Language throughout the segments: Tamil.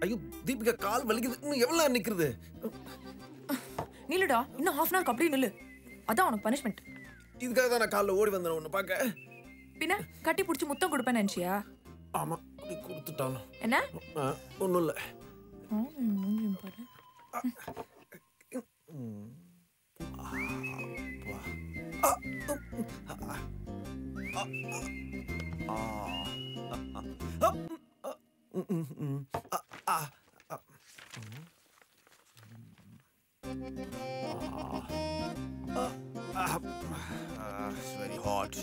ஐயோ தீபிகா கால் வலிக்குது. இன்னும் எவ்வளவு நேரம் நிக்கிறது? நில்லுடா, இன்னும் half an hour அப்படியே நில்லு. அதான் உனக்கு பனிஷ்மெண்ட். இதுக்காக தான் நான் காலைல ஓடி வந்தேன் உன்னை பார்க்க. பின்ன கட்டி பிடிச்சி முத்தம் கொடுப்பேன்னு நினைச்சியா? ஆமா, நீ கொடுத்துட்டாலும். என்ன? ஒன்றும் இல்லை. பாரு. It's very hot.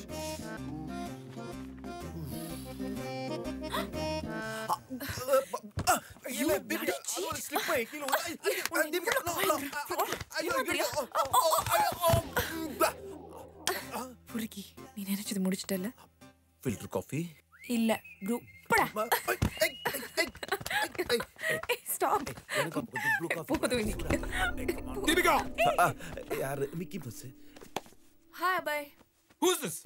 You bloody cheat! Slip my kilo. Burhi, நீ நினைச்சது முடிச்சிட்டல? Filter coffee? இல்ல, ப்ரோ. போடா. ஸ்டாப். போதும் இன்னைக்கு. தீபிகா! யாரு? Mickey bus. Hi bye. Who's this?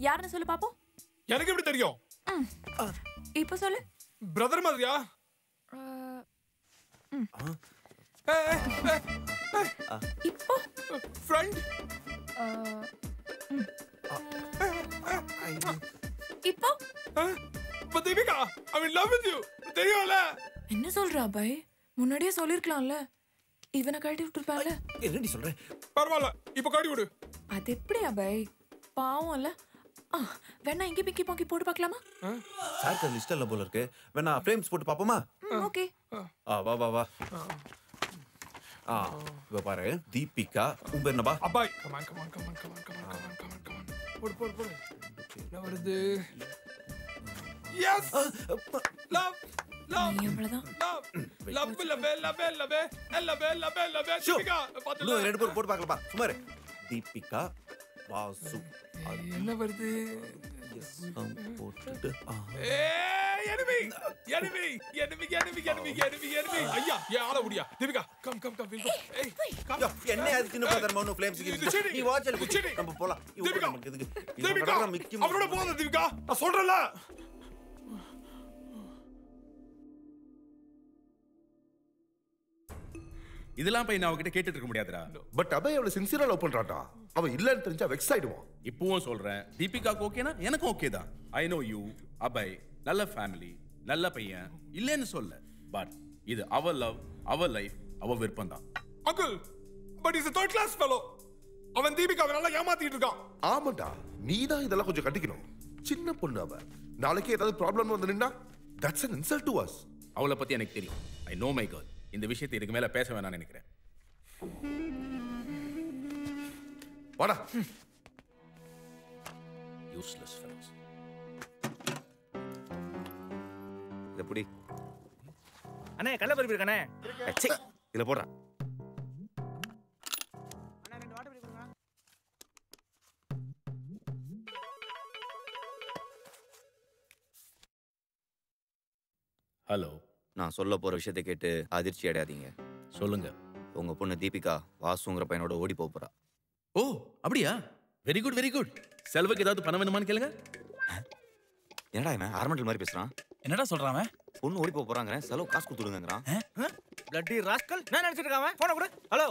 யாருன்னு சொல்லு பாப்போம். எனக்கு எப்படி தெரியும்? இப்போ சொல்லு. பிரதர் மாதிரியா? இப்போ ஃப்ரெண்ட்? இப்போ But Deepika, I'm in love with you. தெரியும்ல? என்ன சொல்றா பாய்? முன்னாடியே சொல்லிருக்கலாம்ல. இவனை கழட்டி விட்டுருப்பான்ல. என்னடி சொல்ற? பரவாயில்ல, இப்போ காட்டி விடு. அது எப்படியா பாய்? பாவம்ல. வேணா இங்கே பிக்கி பாக்கி போட்டு பார்க்கலாமா? சார் லிஸ்ட் எல்லாம் போல இருக்கு. வேணா ஃப்ரேம்ஸ் போட்டு பாப்போமா? ஓகே. வா வா வா. இவ பாரு, தீபிகா. உன் பேர் என்னப்பா? அப்பாய். Come on. போடு. என்ன வருது? Yes. Love. நீ அவ்வளவுதான். Love. Deepika, பாத்துல. இன்னும் ரெண்டு பேர் போட்டு பார்க்கலாமா? சும்மா இரு. தீபிகா வாசு. என்ன வருது? போட்டுட்டு enemy. ஐயா, ஏன் ஆள முடியா? தீபிகா, come. ஏய், come. என்ன அது சின்ன பதர் மௌன ஃப்ளேம்ஸ் கிட்ட. நீ வாட்ச்ல குச்சி. நம்ம போலாம். தீபிகா, இதுக்கு. தீபிகா, அவரோட போகாத தீபிகா. நான் சொல்றேன்ல. இதெல்லாம் போய் நான் அவகிட்ட கேட்டுட்டு இருக்க முடியாதுடா. பட் அபய் அவளை சின்சியரா லவ் பண்றான்டா. அவன் இல்லன்னு தெரிஞ்சா வெக்ஸ் ஆயிடுவான். இப்பவும் சொல்றேன், தீபிகாக்கு ஓகேனா எனக்கும் ஓகே தான். ஐ நோ யூ, அபய் நல்ல ஃபேமிலி, நல்ல பையன், இல்லன்னு சொல்ல. பட் இது அவர் லவ், அவர் லைஃப், அவர் விருப்பம் தான். Uncle, but he's a third class fellow. அவன் தீபிகாவை நல்லா ஏமாத்திட்டு இருக்கான். ஆமாடா, நீ தான் இதெல்லாம் கொஞ்சம் கட்டிக்கணும். சின்ன பொண்ணு அவ. நாளைக்கு ஏதாவது ப்ராப்ளம் வந்து நின்னா that's an insult to us. அவளை பத்தி எனக்கு தெரியும். I know my girl. இந்த விஷயத்தை இதுக்கு மேல பேச வேணாம்னு நினைக்கிறேன். வாடா. Useless fellows. எப்படி? அண்ணே கல்ல பருப்பு இருக்கானே. சே, இதுல போடுறா. அண்ணா ரெண்டு வாட்டர் பருப்பு கொடுங்க. ஹலோ. நான் சொல்ல போற விஷயத்தை கேட்டு அதிர்ச்சி அடையாதீங்க. சொல்லுங்க. உங்க பொண்ணு தீபிகா வாசுங்கிற பையனோட ஓடி போறா. ஓ, அப்படியா? Very good. செல்வக்கு ஏதாவது பணம் வேணுமான்னு கேளுங்க. என்னடா இவன் ஆர்மெண்டல் மாதிரி பேசுறான்? என்னடா சொல்றான் அவன்? பொண்ணு ஓடி போறாங்க, செலவு காசு கொடுத்துடுங்கறான். Bloody rascal. நான் நினைச்சிட்டு இருக்கான் அவன். போன கொடு. ஹலோ.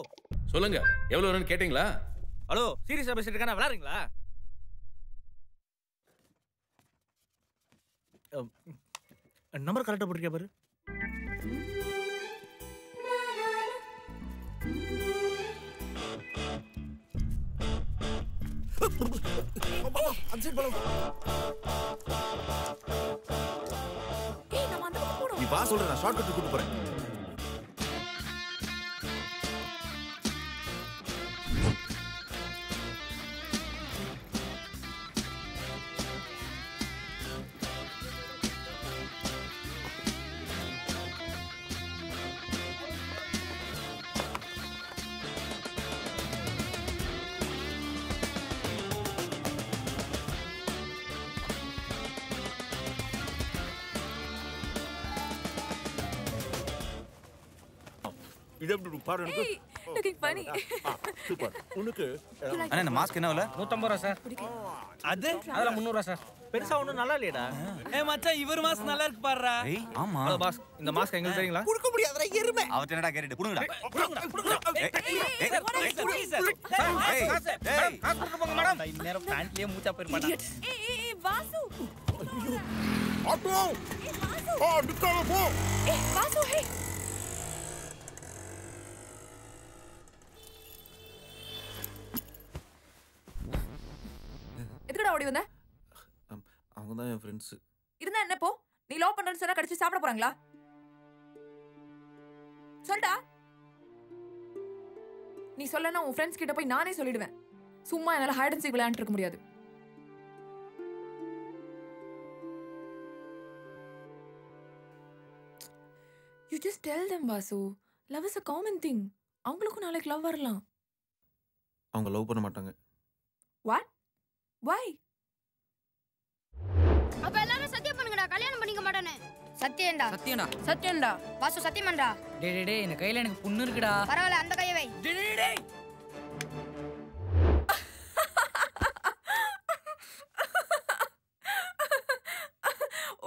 சொல்லுங்க, எவ்வளவு வேணும்னு கேட்டிங்களா? ஹலோ, சீரியஸா பேசிட்டு இருக்கானே, விளையாடுறீங்களா? நம்பர் கரெக்டா போட்டுருக்கியா பாரு. நீ வா சொல்ற, நான் ஷார்ட் கட் கூட்டி போறேன். இது எப்படி பாரு எனக்கு. looking funny. சூப்பர். உனக்கு அண்ணா இந்த மாஸ்க் என்ன விலை? 150 ரூபா சார். அதெல்லாம் 300 ரூபா சார். பெருசா ஒண்ணும் நல்லா இல்லையடா. மச்சான் இவர் மாஸ்க் நல்லா இருக்கு பாருடா. ஏய் ஆமா. ஹலோ பாஸ், இந்த மாஸ்க் எங்களுக்கு தெரியுங்களா? குடுக்க முடியாதுடா எருமை. அவட்ட என்னடா கேரிட்டு புடுங்கடா. இந்நேரம் பேண்ட்லயே மூச்சா போயிருப்பாடா. ஏய் வாசு. ஆட்டோ ஏய் வாசு. நிக்காம போ. ஏய் வாசு ஹே. எதுக்குடா ஓடி வந்த? அவங்க தான் என் ஃப்ரெண்ட்ஸ். இருந்தா என்ன போ? நீ லவ் பண்றேன்னு சொன்னா கடிச்சு சாப்பிட போறாங்களா? சொல்டா. நீ சொல்லனா உன் ஃப்ரெண்ட்ஸ் கிட்ட போய் நானே சொல்லிடுவேன். சும்மா என்னால ஹைட் அண்ட் சீக் விளையாண்டுட்டு இருக்க முடியாது. You just tell them, Vasu. Love is a common thing. அவங்களுக்கும் நாளைக்கு லவ் வரலாம். அவங்க லவ் பண்ண மாட்டாங்க. What? Why? அப்ப எல்லாரும் சத்தியம் பண்ணுங்கடா, கல்யாணம் பண்ணிக்க மாட்டானே. சத்தியம்டா. சத்தியம்டா. சத்தியம்டா. வாசு சத்தியம் பண்றா. டேய் இந்த கையில எனக்கு புண்ணு இருக்குடா. பரவாயில்ல, அந்த கையை வை. டேய்.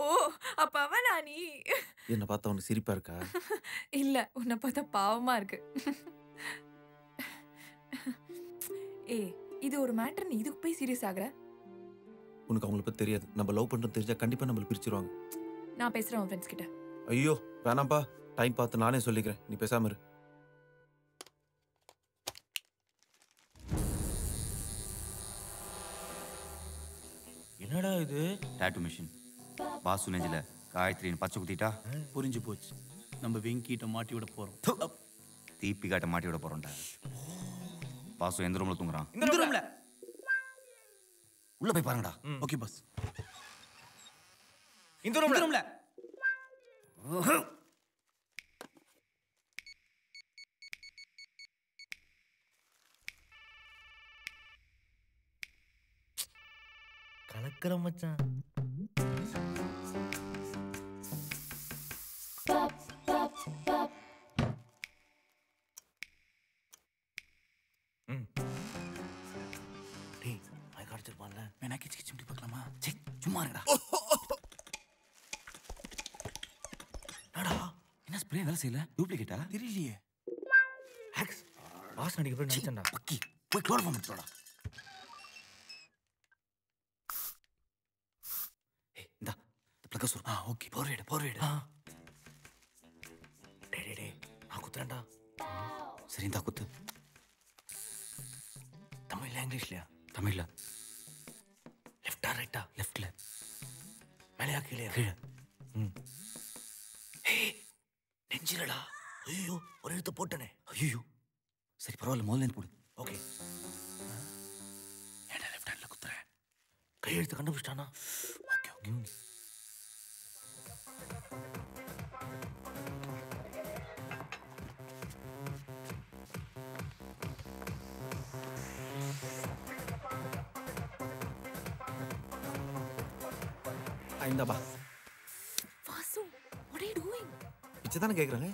ஓ, அப்ப அவனா நீ? என்ன பார்த்தா உனக்கு சிரிப்பா இருக்கா? இல்ல, உன்னை பார்த்தா பாவமா இருக்கு. ஏய், இது ஒரு மேட்டர், நீ இதுக்கு போய் சீரியஸ் ஆகுற? உனக்கு அவங்கள பத்தி தெரியாது. நம்ம லவ் பண்றது தெரிஞ்சா கண்டிப்பா நம்மள பிரிச்சிருவாங்க. நான் பேசுறேன் உன் ஃப்ரெண்ட்ஸ் கிட்ட. ஐயோ வேணாம்ப்பா, டைம் பார்த்து நானே சொல்லிக்கிறேன். நீ பேசாம இரு. என்னடா இது? Tattoo machine. வாசு நெஞ்சில காயத்ரின்னு பச்சை குத்திட்டா புரிஞ்சு போச்சு. நம்ம வெங்கிட்ட மாட்டி விட போறோம். தீபிகாட்ட மாட்டி விட போறோம்டா. வாசு எந்த ரூம்ல தூங்குறான்? இந்த ரூம்ல. உள்ள போய் பாருங்கடா. Okay boss. இந்த ரூம்ல. கலக்கற மச்சான். டேய், மை கார்த்திருப்பான்ல. வேணா கிச்சு கிச்சு முடி பார்க்கலாமா? சே, சும்மா இருடா. என்னடா? என்ன ஸ்ப்ரே வேலை செய்யல? டூப்ளிகேட்டா? தெரியலையே. ஹேக்ஸ். வாசனை அடிக்க போய் நினைச்சேன்டா. பக்கி போய் குளோரோஃபார்ம் எடுத்துடா. ஏய் இந்தா ப்ளக்க சுரு. ஓகே. போர்வேடு. டேய் நான் குத்துறேன்டா. சரி இந்தா குத்து. தமிழ்ல இங்கிலீஷ்லயா? தமிழ்ல. லெஃப்டா ரைட்டா? லெஃப்ட்ல. மேலையா கீழே? கீழே. நெஞ்சிலடா. ஐயோ, ஒரு எழுத்து போட்டனே. ஐயோ சரி பரவாயில்ல, முதல்ல போடு. ஓகே. ஏன்டா லெஃப்ட் ஹேண்ட்ல குத்துறேன்? கையெழுத்து கண்டுபிடிச்சிட்டானா? ஓகே. இந்தாப்பா. Vasu, what are you doing? பிச்சை தானே கேட்குறாங்க.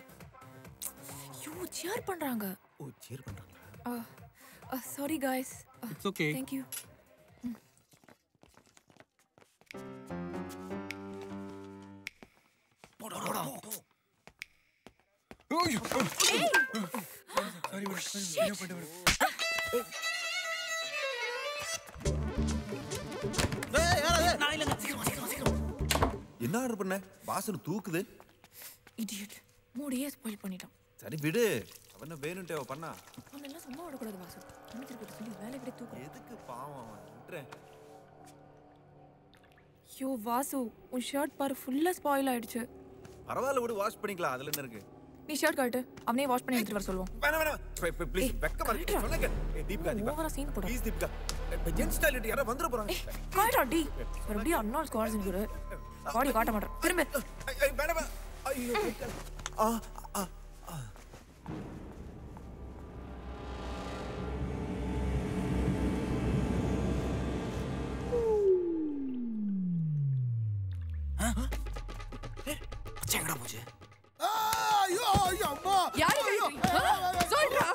ஐயோ, cheer பண்றாங்க. ஓ, cheer பண்றாங்களா? Sorry guys. It's okay. Thank you. போடா. என்ன ஆர்டர் பண்ண? வாசனை தூக்குது. Idiot. மூடியே ஸ்பாயில் பண்ணிட்டான். சரி விடு. அவன வேணும்ட்டே அவ பண்ணா. அவனெல்லாம் சும்மா விடக்கூடாது வாசு. அனுப்பிட்டு போட்டு சொல்லி வேலை விட தூக்கு. எதுக்கு பாவம் அவன்? விட்டுறேன். ஐயோ வாசு, உன் ஷர்ட் பாரு ஃபுல்லா ஸ்பாயில் ஆயிடுச்சு. பரவாயில்ல விடு, வாஷ் பண்ணிக்கலாம். அதுல என்ன இருக்கு? நீ ஷர்ட் காட்டு, அவனே வாஷ் பண்ணி எடுத்துட்டு வர சொல்லுவோம். வேணாம் ப்ளீஸ், வெக்கமா இருக்கு. சொல்லுங்க. தீபிகா ஓவரா சீன் போடு. ப்ளீஸ் தீபிகா. ஜென்ஸ் ஸ்டைல் யாரா வந்துற போறாங்க. காய்டா டி. மறுபடியும் அன்னால் ஸ்குவாட்ஸ் இருக்கு. பாடி காட்ட மாட்டேன். திரும்ப. வேணாம். ஐயோ. எங்கடா போச்சு? ஐயோ அம்மா. யாரு சொல்றா?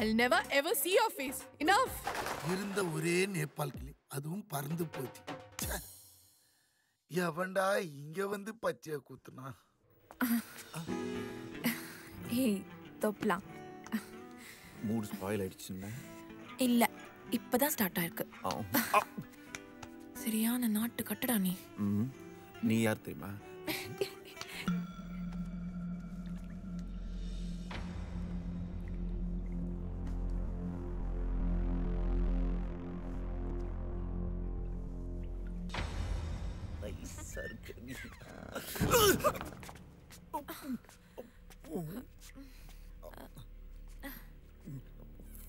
I'll never ever see your face. Enough. இருந்த ஒரே நேபாள் கிளி அதுவும் பறந்து போச்சு. எவன்டா இங்க வந்து பச்சைய கூத்துனா? Hey, தோப்லாம். மூட் ஸ்பாயில் ஆயிடுச்சுன்னா இல்ல, இப்பதான் ஸ்டார்ட் ஆயிருக்கு. சரியான நாட்டு கட்டடா நீ. நீ யார் தெரியுமா?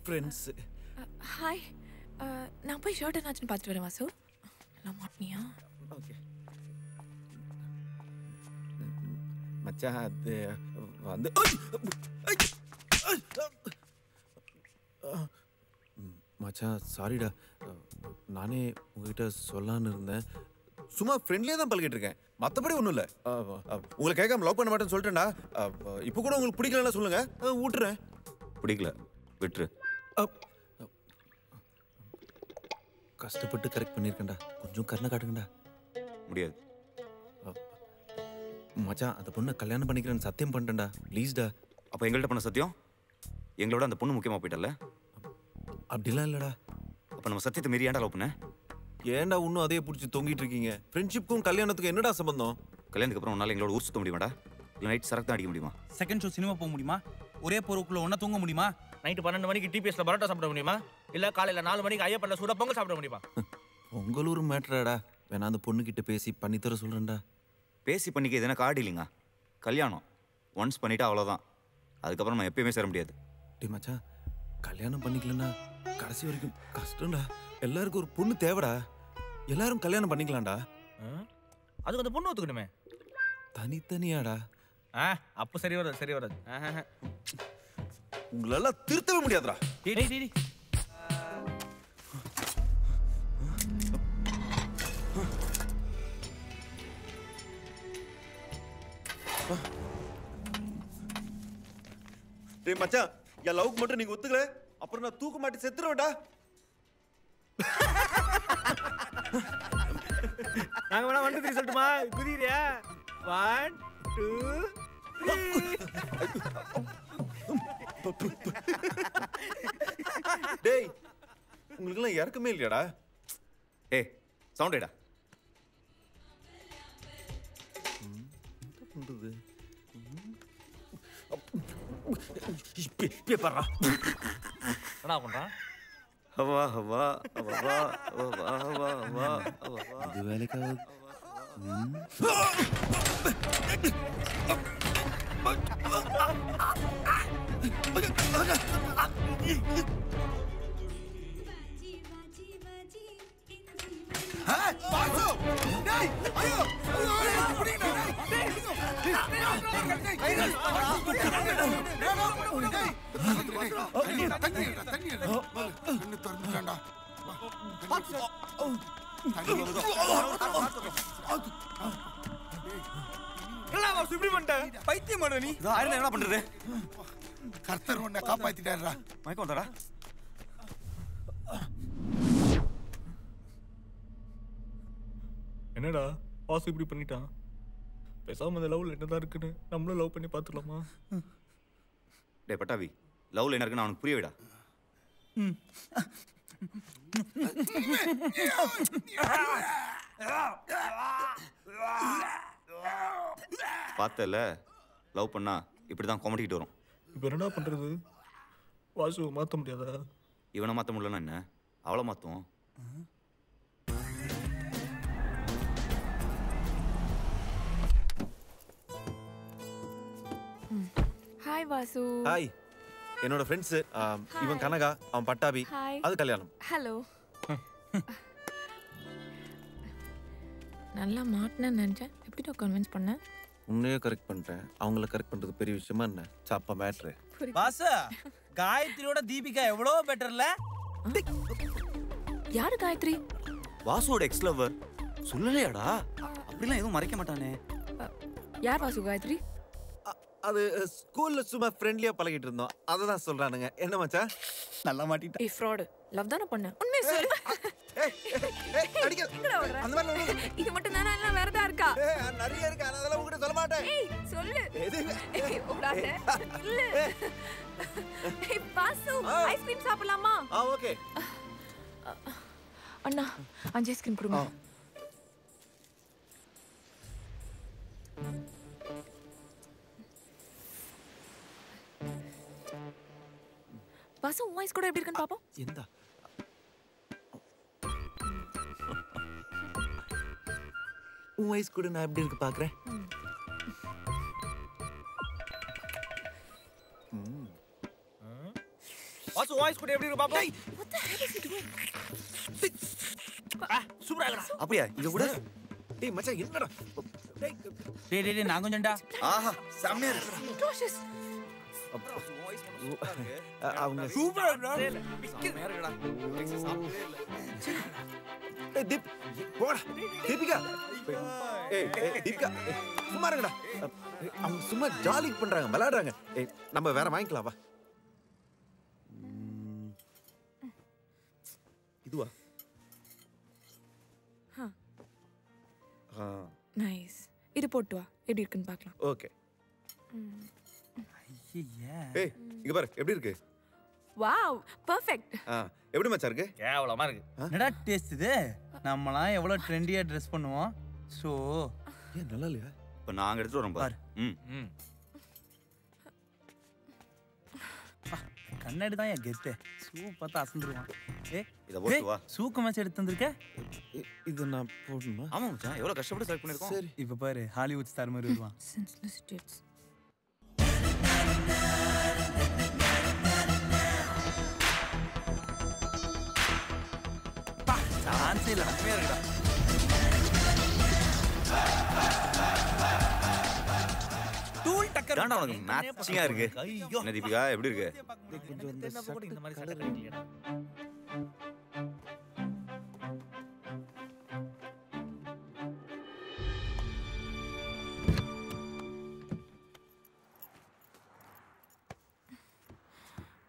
ஃப்ரெண்ட்ஸ். ஹாய். நான் போய் ஷர்ட் என்னாச்சுன்னு பார்த்துட்டு வரேன் வாசு. எல்லாம் மாட்டினியா? ஓகே மச்சான், அது வந்து மச்சான் சாரிடா. நானே உங்ககிட்ட சொல்லான்னு இருந்தேன். சும்மா ஃப்ரெண்ட்லியே தான் பழகிட்டு இருக்கேன், மற்றபடி ஒன்றும் இல்லை. உங்களை கேட்காம லவ் பண்ண மாட்டேன்னு சொல்லிட்டேன்டா. இப்போ கூட உங்களுக்கு பிடிக்கலன்னா சொல்லுங்க, விட்டுறேன். பிடிக்கல விட்டுரு. கஷ்டப்பட்டு கரெக்ட் பண்ணியிருக்கேன்டா, கொஞ்சம் கருணை காட்டுங்கடா. முடியாது மச்சான், அந்த பொண்ணை கல்யாணம் பண்ணிக்கிறேன்னு சத்தியம் பண்ணிட்டேன்டா, ப்ளீஸ்டா. அப்போ எங்கள்கிட்ட பண்ண சத்தியம்? எங்களோட அந்த பொண்ணு முக்கியமாக போயிட்டல? அப்படிலாம் இல்லைடா. அப்போ நம்ம சத்தியத்தை மீறி ஏன்டா லவ் பண்ண? ஏன்டா இன்னும் அதே பிடிச்சி தொங்கிட்டு இருக்கீங்க? ஃப்ரெண்ட்ஷிப்புக்கும் கல்யாணத்துக்கும் என்னடா சம்பந்தம்? கல்யாணத்துக்கு அப்புறம் உன்னால எங்களோட ஊர் சுத்த முடியுமாடா? இல்லை நைட் சரக்கு தான் அடிக்க முடியுமா? செகண்ட் ஷோ சினிமா போக முடியுமா? ஒரே பொருளுக்குள்ள ஒன்றா தூங்க முடியுமா? நைட்டு 12 மணிக்கு டிபிஎஸ்ல பரோட்டா சாப்பிட முடியுமா? இல்ல காலையில 4 மணிக்கு ஐயப்பன்ல சூடா பொங்கல் சாப்பிட முடியுமா? உங்களூர் மேட்ராடா. வேணா அந்த பொண்ணுகிட்ட பேசி பண்ணித்தர சொல்றேன்டா. பேசி பண்ணிக்க எதுனா கார்டு இல்லைங்க. கல்யாணம் ஒன்ஸ் பண்ணிட்டா அவ்வளோதான். அதுக்கப்புறம் நம்ம எப்பயுமே சேர முடியாது. டே மச்சான், கல்யாணம் பண்ணிக்கலன்னா கடைசி வரைக்கும் கஷ்டம்டா. எல்லாருக்கும் ஒரு பொண்ணு தேவைடா. எல்லாரும் கல்யாணம் பண்ணிக்கலாம்டா. அதுக்கு அந்த பொண்ணு ஒத்துக்கணுமே. தனித்தனியாடா. அப்போ சரி வராது, சரி வராது. உங்களெல்லாம் திருத்தவே முடியாதுடா. டேய் மச்சான், என் லவ்க்கு மட்டும் நீங்க ஒத்துக்கல, அப்புறம் நான் தூக்க மாட்டி செத்துருவேன்டா. நாங்க வேணா 1 2 3 சொல்லட்டுமா? குதிரியா? 1 2 3. டேய், உங்களுக்கெல்லாம் இறக்கமே இல்லையாடா? ஏய் சவுண்டேடா. என்ன பண்றது? என்ன பண்றான்? ஹவா ஹவா ஹவா ஹவா ஹவா ஹவா ஹவா. இது வேலைக்காக என்ன பண்றது? கர்த்தர் உன்னை காப்பாத்திட்டாருடா. மயக்கம் வந்தாடா. என்னடா வாசு இப்படி பண்ணிட்டான்? பேசாம அந்த லவ்ல என்னதான் இருக்குன்னு நம்மளும் லவ் பண்ணி பார்த்துக்கலாமா? டே பட்டாவி, லவ்ல என்ன இருக்குன்னு அவனுக்கு புரிய விடா. பார்த்தல, லவ் பண்ணா இப்படிதான் கொமட்டிக்கிட்டு வரும். இப்போ என்னடா பண்றது? வாசு மாற்ற முடியாதா? இவனை மாற்ற முடியலன்னா என்ன, அவளை மாற்றுவோம். ஹாய் வாசு. ஹாய். என்னோட ஃப்ரெண்ட்ஸ், இவன் கனகா, அவன் பட்டாபி. அது கல்யாணம். ஹலோ. நல்லா மாட்டினேன்னு நினச்சேன். எப்படிடா கன்வின்ஸ் பண்ண? உன்னையே கரெக்ட் பண்ணிட்டேன். அவங்கள கரெக்ட் பண்றது பெரிய விஷயமா என்ன? சாப்பா மேட்ரு. பாஸ், காயத்ரியோட தீபிகா எவ்வளோ பெட்டர்ல? யாரு காயத்ரி? வாசுவோட எக்ஸ் லவர். சொல்லலையாடா? அப்படிலாம் எதுவும் மறைக்க மாட்டானே. யார் வாசு காயத்ரி? அது ஸ்கூல்ல சும்மா ஃப்ரெண்ட்லியா பழகிட்டு இருந்தோம் அததான் சொல்றானுங்க என்ன மச்சான் நல்லா மாட்டிட்டா ஏய் ஃப்ராட் லவ் தான பண்ண உண்மையா சொல்லு அடிக்க அந்த மாதிரி இது மட்டும் தானா இல்ல வேற ஏதா இருக்கா நிறைய இருக்கு நான் அதெல்லாம் உங்ககிட்ட சொல்ல மாட்டேன் ஏய் சொல்லு ஓடாத இல்ல ஏய் பாசு ஐஸ்கிரீம் சாப்பிடலாமா ஓகே அண்ணா 5 ஐஸ்கிரீம் கொடுங்க பாசு வாய்ஸ் கூட எப்படி இருக்குன்னு பாப்போம் எந்த உன் வாய்ஸ் கூட நான் எப்படி இருக்கு பாக்குறேன் வாசு வாய்ஸ் கூட எப்படி இருக்கு பாப்போம் what the hell is he doing சூப்பரா இருக்கடா அப்படியே இங்க கூட டேய் மச்சான் என்னடா டேய் டேய் நான் கொஞ்சம்டா ஆஹா செம்மையா இருக்கு Atrocious. அவங்க சூப்பரா இருக்குடா செம்மையா இருக்குடா சாப்பிட்டதே இல்ல ஏய் தீப் போடா தீபிகா ஏய் தீபிகா சும்மா இருங்கடா அவங்க சும்மா ஜாலி பண்றாங்க விளையாடுறாங்க ஏய் நம்ம வேற வாங்கிக்கலாம் வா இதுவா நைஸ் இது போட்டு வா எப்படி இருக்குன்னு பார்க்கலாம் ஓகே ஐயே ஏய் இங்க பாரு எப்படி இருக்கு வாவ் பெர்ஃபெக்ட் எப்படி மச்சான் இருக்கு கேவலமா இருக்கு என்னடா டேஸ்ட் இது நம்மலாம் எவ்வளவு ட்ரெண்டியா ட்ரெஸ் பண்ணுவோம் சோ ஏன் நல்லா இல்லையா இப்ப நாங்க எடுத்துட்டு வரோம் பாரு கண்ணாடி தான் என் கெத்து சூ பார்த்தா அசந்துருவான் இத போட்டு வா சூக்கு மேட்ச் எடுத்து வந்திருக்க இது நான் போடணுமா ஆமா மச்சான் எவ்வளவு கஷ்டப்பட்டு செலக்ட் பண்ணிருக்கோம் சரி இப்ப பாரு ஹாலிவுட் ஸ்டார் மாதிரி வருவான் சென்ஸ்லெஸ் டேட்ஸ் சான்ஸே இல்ல செம்மையா இருக்குடா டூல் டக்கர் தாண்டா உனக்கு மேட்சிங்கா இருக்கு என்ன தீபிகா எப்படி இருக்கு கொஞ்சம் இந்த மாதிரி சட்டை கட்டிக்கலையா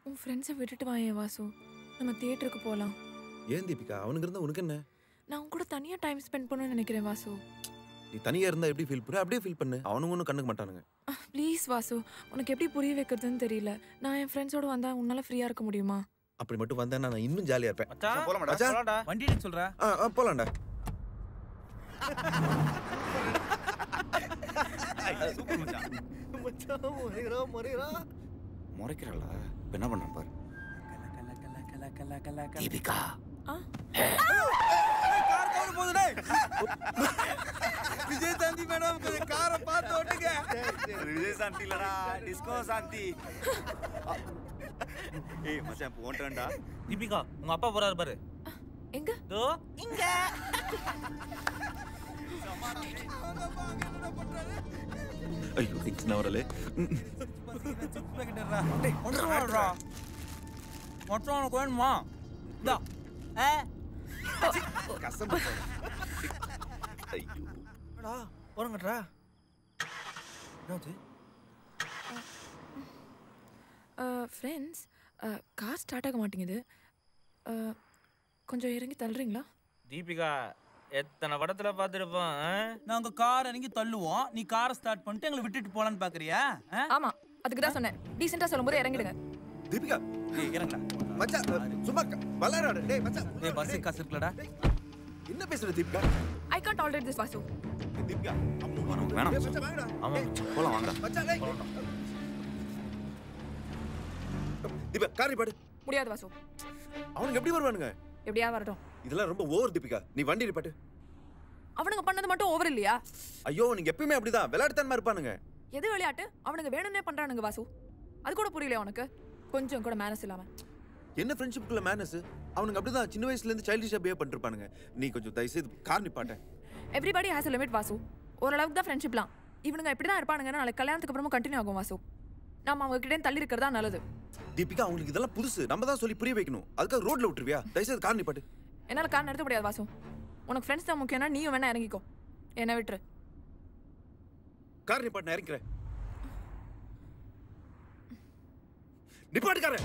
உன் ஃப்ரெண்ட்ஸை விட்டுட்டு வாயேன் வாசு நம்ம தியேட்டருக்கு போகலாம் ஏன் தீபிகா அவனுக்கு இருந்தா உனக்கு என்ன நான் உன் கூட தனியாக டைம் ஸ்பெண்ட் பண்ணணும்னு நினைக்கிறேன் வாசு நீ தனியா இருந்தா எப்படி ஃபீல் பண்ண அப்படியே ஃபீல் பண்ணு அவனுங்க ஒன்றும் கண்டுக்க மாட்டானுங்க ப்ளீஸ் வாசு உனக்கு எப்படி புரிய வைக்கிறதுன்னு தெரியல நான் என் ஃப்ரெண்ட்ஸோட வந்தால் உன்னால் ஃப்ரீயாக இருக்க முடியுமா அப்படி மட்டும் வந்தா நான் இன்னும் ஜாலியா இருப்பேன் மச்சான் போலாமாடா மச்சான். போலாம்டா வண்டி எடுத்து சொல்றா போலாம்டா சூப்பர் மச்சான் முறைக்கிறாளா இப்ப என்ன பண்றான் பாரு தீபிகா கார் கவுன் போகுது டேய் விஜய் சாந்தி மேடம் கொஞ்சம் காரை பார்த்து ஓட்டுங்க விஜய் சாந்தி இல்லடா டிஸ்கோ சாந்தி ஏய் மச்சான் போண்டா தீபிகா உங்க அப்பா போறாரு பாரு எங்க தோ இங்க ஐயோ டென்ஷன் வரலே டேய் ஒன்று வாடா மொத்தம் உனக்கு வேணுமா இந்தா கசம் ஐயோ டா போறங்கடா என்னது ஃப்ரெண்ட்ஸ் கார் ஸ்டார்ட் ஆக மாட்டேங்குது கொஞ்சம் இறங்கி தள்ளுறீங்களா தீபிகா எத்தனை படத்துல பார்த்துருப்போம் நாங்க கார் இறங்கி தள்ளுவோம் நீ காரை ஸ்டார்ட் பண்ணிட்டு எங்களை விட்டுட்டு போலான்னு பாக்குறியா ஆமா அதுக்கு தான் சொன்னேன் டீசெண்டா சொல்லும்போது இறங்கிடுங்க தீபிகா ஏய் இறங்கடா மச்சான் சும்மா விளையாடு டேய் மச்சான் ஏய் பஸ் காசு இருக்குலடா என்ன பேசுற Deepika I can't tolerate this Vasu Deepika வேணாம் மச்சான் வாங்கடா ஆமா போலாம் வாங்க மச்சான் டேய் தீபா காரி பாடு முடியாது வாசு அவனுக்கு எப்படி வருவானுங்க எப்படியா வரட்டும் இதெல்லாம் ரொம்ப ஓவர் தீபிகா நீ வண்டி நிப்பாட்டு அவனுங்க பண்ணது மட்டும் ஓவர் இல்லையா ஐயோ நீங்க எப்பயுமே அப்படிதான் விளையாட்டுத்தனமா இருப்பானுங்க எது விளையாட்டு அவனுங்க வேணும்னே பண்றானுங்க வாசு அது கூட புரியலையா உனக்கு கொஞ்சம் கூட மேனஸ் இல்லாம என்ன ஃப்ரெண்ட்ஷிப்குள்ள மேனஸ் அவனுங்க அப்படிதான் சின்ன வயசுல இருந்து சைல்டிஷா பிஹேவ் பண்ணிருப்பானுங்க நீ கொஞ்சம் தயவு செய்து கார் நிப்பாட்ட everybody has a limit Vasu ஓரளவுக்கு தான் ஃப்ரெண்ட்ஷிப்லாம் இவனுங்க இப்படி தான் இருப்பானுங்கன்னா நாளைக்கு கல்யாணத்துக்கு அப்புறமா கண்டினியூ ஆகும் வாசு நம்ம அவங்க கிட்டே தள்ளி இருக்கிறதா நல்லது தீபிகா அவங்களுக்கு இதெல்லாம் புதுசு நம்ம தான் சொல்லி புரிய வைக்கணும் அதுக்காக ரோட்ல விட்டுருவியா தயவு செய்து கார் நிப்பாட்டு என்னால கார் நிறுத்த முடியாது வாசு உனக்கு ஃப்ரெண்ட்ஸ் தான் முக்கியம்னா நீயும் வேணா இறங்கிக்கோ என்ன விட்டுரு கார் நிப்பாட்டு நான் இறங்கிறேன் நிப்பாட்டுக்கார